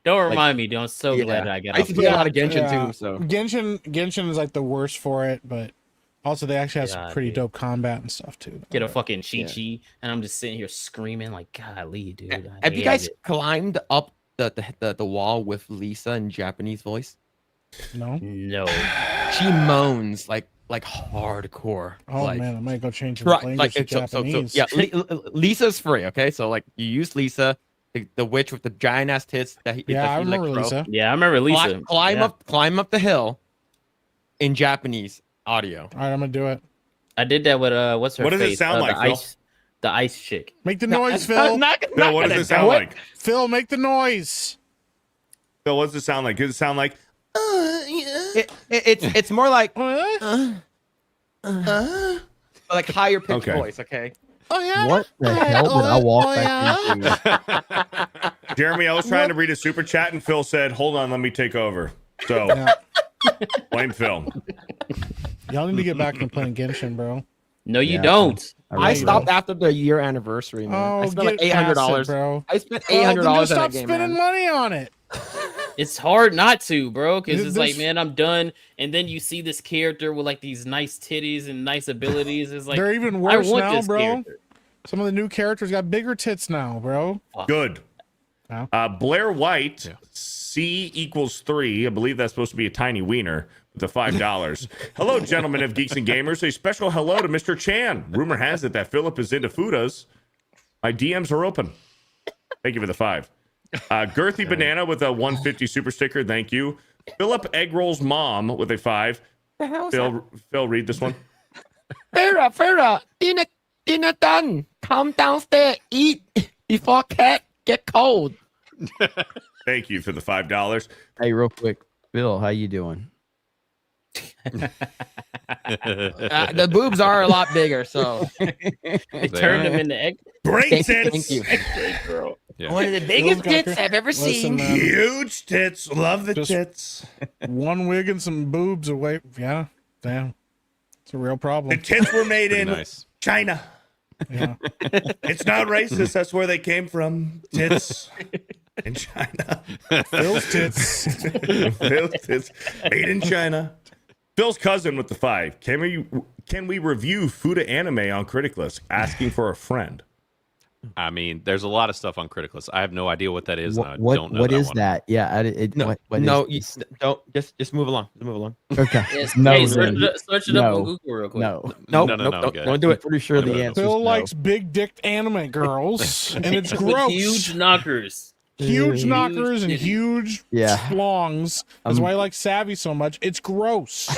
Don't remind me, dude. I'm so glad I got I off. used to play a lot of Genshin too. So Genshin is like the worst for it, but also they actually have some God, pretty dude. dope combat and stuff too. Get a fucking Chi-Chi, and I'm just sitting here screaming like, golly, dude. I have you hated guys it. climbed up the wall with Lisa in Japanese voice? No. No. She moans like hardcore. Oh like, man, I might go change the right, language to so Japanese. yeah, Lisa's free. Okay, so like you use Lisa, the witch with the giant ass tits. I remember Lisa. Yeah, I remember Lisa. Climb up the hill in Japanese audio. All right, I'm gonna do it. I did that with what's her What does face? it sound like, Phil? The ice chick. Make the noise, Phil. Phil, what does it sound like? Phil, make the noise. Phil, what does it sound like? Does it sound like? It's more like like higher pitched voice. Okay. Oh yeah. What the hell did I walk back into? Jeremy, I was trying to read a super chat and Phil said, "Hold on, let me take over." So blame Phil. Y'all need to get back into playing Genshin, bro. No, you don't. I stopped after the year anniversary, man. I spent like $800, bro. I spent $800 on that stop game, spending man. money on it. It's hard not to, bro, because it's like, This- man, I'm done. And then you see this character with like these nice titties and nice abilities. It's like, They're even I worse want now, this bro. character. Some of the new characters got bigger tits now, bro. Good. Wow. Blair White, C equals 3. I believe that's supposed to be a tiny wiener with the $5. Hello, gentlemen of Geeks and Gamers. A special hello to Mr. Chan. Rumor has it that Philip is into Fudas. My DMs are open. Thank you for the 5. Girthy Banana with a 150 super sticker. Thank you. Philip Eggroll's mom with a 5. Phil, read this one. Farah, dinner done. Come downstairs, eat before cat get cold. Thank you for the $5. Hey, real quick, Phil, how you doing? The boobs are a lot bigger, so They turned him into egg. Great thank tits. you. Girl. Yeah. One of the biggest Phil's got tits I've ever seen. man. Huge tits. Love the Just- tits. One wig and some boobs away. Yeah, damn. It's a real The problem. tits were made Pretty in nice. China. Yeah. It's not racist. That's where they came from. Tits in China. Phil's tits. Phil's tits made in China. Phil's cousin with the 5. Can we review Fuda anime on Criticless? Asking for a friend. I mean, there's a lot of stuff on Criticless. I have no idea what that is. and I What don't know what that is one. that? Yeah, No, what no, is you don't. Just move along. Just move along. okay. Yes, No, hey, then. search it up on No. Google real quick. No, No, No, nope, good. don't do I'm it. pretty sure No, the no, no. answer Phil is likes big dicked anime girls, and it's With gross. huge knockers. Huge Huge knockers and titties. huge Yeah. schlongs. That's why I like Savvy so much. It's gross.